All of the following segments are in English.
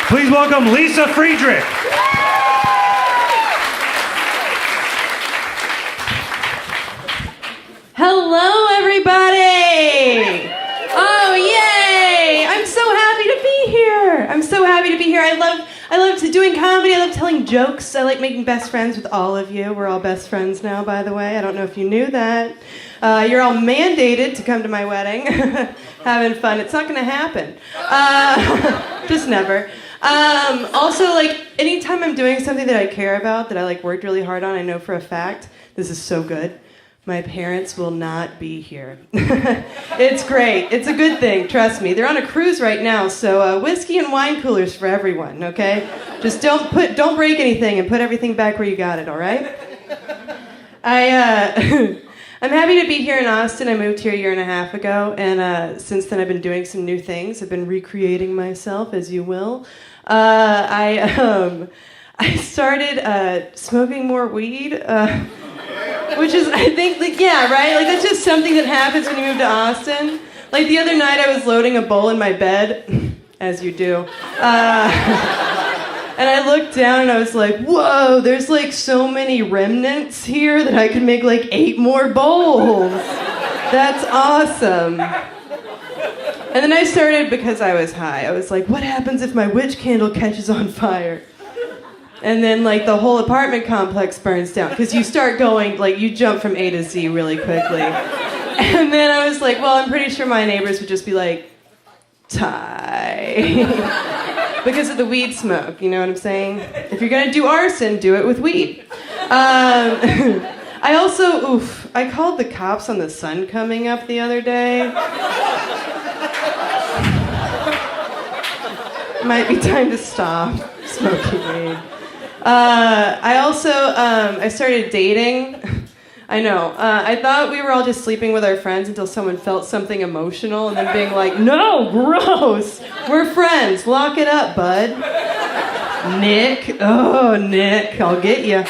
Please welcome Lisa Friedrich. Hello, everybody! Oh, yay! I'm so happy to be here. I'm so happy to be here. I love doing comedy. I love telling jokes. I like making best friends with all of you. We're all best friends now, by the way. I don't know if you knew that. You're all mandated to come to my wedding. Having fun. It's not going to happen. Just never. Also, like, anytime I'm doing something that I care about, that I like worked really hard on, I know for a fact, this is so good. My parents will not be here. It's great. It's a good thing, trust me. They're on a cruise right now, so whiskey and wine coolers for everyone, okay? Just don't break anything and put everything back where you got it, all right? I'm happy to be here in Austin. I moved here a year and a half ago, and since then I've been doing some new things. I've been recreating myself, as you will. I started smoking more weed. Which is, I think, like, yeah, right? Like, that's just something that happens when you move to Austin. Like, the other night I was loading a bowl in my bed, as you do. And I looked down and I was like, whoa, there's, like, so many remnants here that I could make, like, 8 more bowls. That's awesome. And then I started, because I was high, I was like, what happens if my witch candle catches on fire? And then, like, the whole apartment complex burns down. Because you start going, like, you jump from A to Z really quickly. And then I was like, well, I'm pretty sure my neighbors would just be like, Ty. Because of the weed smoke, you know what I'm saying? If you're going to do arson, do it with weed. I also, I called the cops on the sun coming up the other day. Might be time to stop smoking weed. I started dating. I know. I thought we were all just sleeping with our friends until someone felt something emotional and then being like, no, gross. We're friends. Lock it up, bud. Nick. Oh, Nick. I'll get you.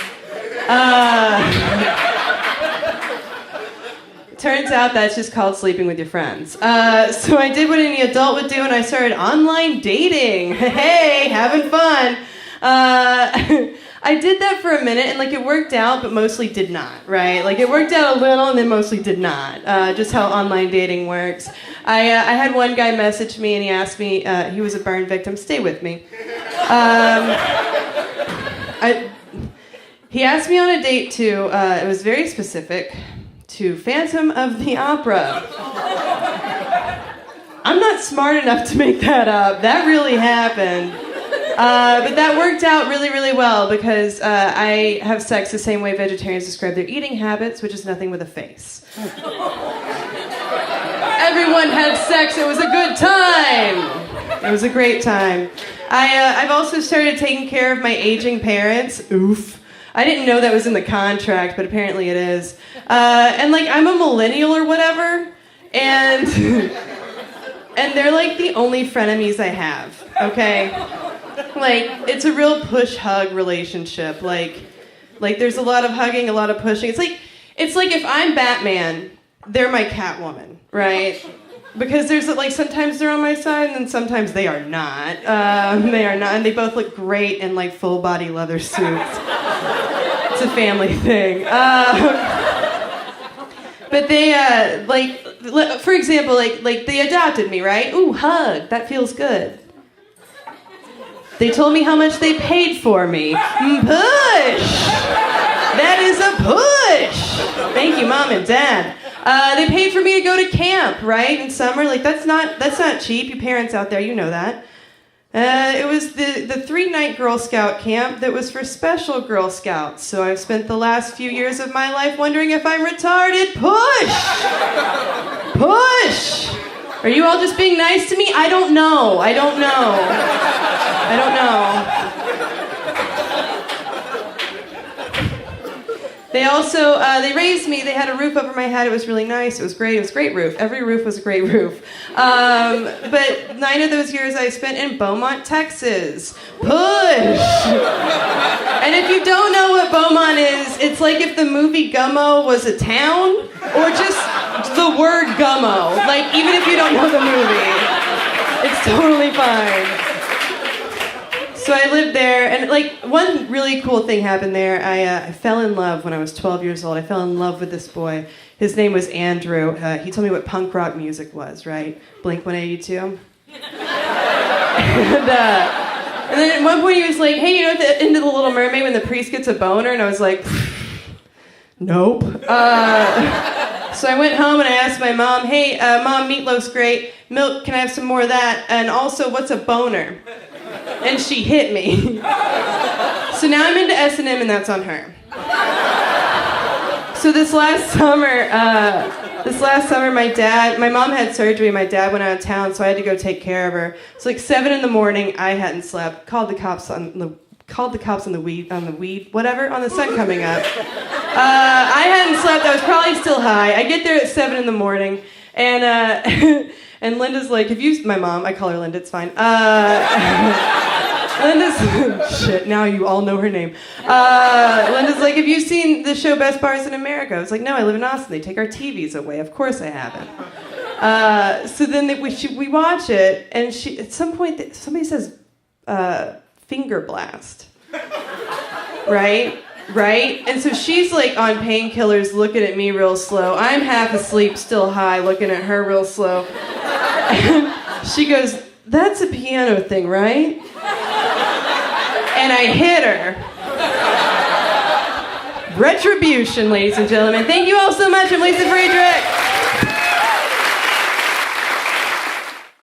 Turns out that's just called sleeping with your friends. So I did what any adult would do, and I started online dating. Hey, having fun. I did that for a minute, and, like, it worked out, but mostly did not, right? Like, it worked out a little, and then mostly did not. Just how online dating works. I had one guy message me, and he asked me, he was a burn victim, stay with me. He asked me on a date to, it was very specific, to Phantom of the Opera. I'm not smart enough to make that up. That really happened. But that worked out really, really well because I have sex the same way vegetarians describe their eating habits, which is nothing with a face. Everyone had sex. It was a good time. It was a great time. I've also started taking care of my aging parents. Oof. I didn't know that was in the contract, but apparently it is. And, like, I'm a millennial or whatever, and they're, like, the only frenemies I have, okay? Like, it's a real push-hug relationship. Like there's a lot of hugging, a lot of pushing. It's like if I'm Batman, they're my Catwoman, right? Because there's, like, sometimes they're on my side, and then sometimes they are not. They are not, and they both look great in, like, full-body leather suits. It's a family thing. But they, for example, like they adopted me, right? Ooh, hug, that feels good. They told me how much they paid for me. Push! That is a push! Thank you, Mom and Dad. They paid for me to go to camp, right? In summer, like, that's not cheap. You parents out there, you know that. It was the 3-night Girl Scout camp that was for special Girl Scouts. So I've spent the last few years of my life wondering if I'm retarded. Push! Push! Are you all just being nice to me? I don't know. They also, they raised me. They had a roof over my head. It was really nice. It was great. It was a great roof. Every roof was a great roof. But 9 of those years I spent in Beaumont, Texas. Push! And if you don't know what Beaumont is, it's like if the movie Gummo was a town, or just the word Gummo. Like, even if you don't know the movie, it's totally fine. And like one really cool thing happened there. I fell in love when I was 12 years old. I fell in love with this boy. His name was Andrew. He told me what punk rock music was, right? Blink-182. And then at one point he was like, hey, you know at the end of The Little Mermaid when the priest gets a boner? And I was like, nope. So I went home and I asked my mom, hey, Mom, meatloaf's great. Milk, can I have some more of that? And also, what's a boner? And she hit me. So now I'm into S&M and that's on her. So this last summer, my mom had surgery. My dad went out of town, so I had to go take care of her. It's like 7 a.m. I hadn't slept. Called the cops on the sun coming up. I hadn't slept. I was probably still high. I get there at 7 a.m. and and Linda's like, my mom, I call her Linda. It's fine. Linda's shit. Now you all know her name. Linda's like, have you seen the show Best Bars in America? I was like, no, I live in Austin. They take our TVs away. Of course I haven't. So then we watch it, and at some point somebody says, finger blast. Right? And so she's like on painkillers, looking at me real slow. I'm half asleep, still high, looking at her real slow. And she goes, that's a piano thing, right? And I hit her. Retribution, ladies and gentlemen. Thank you all so much. I'm Lisa Friedrich.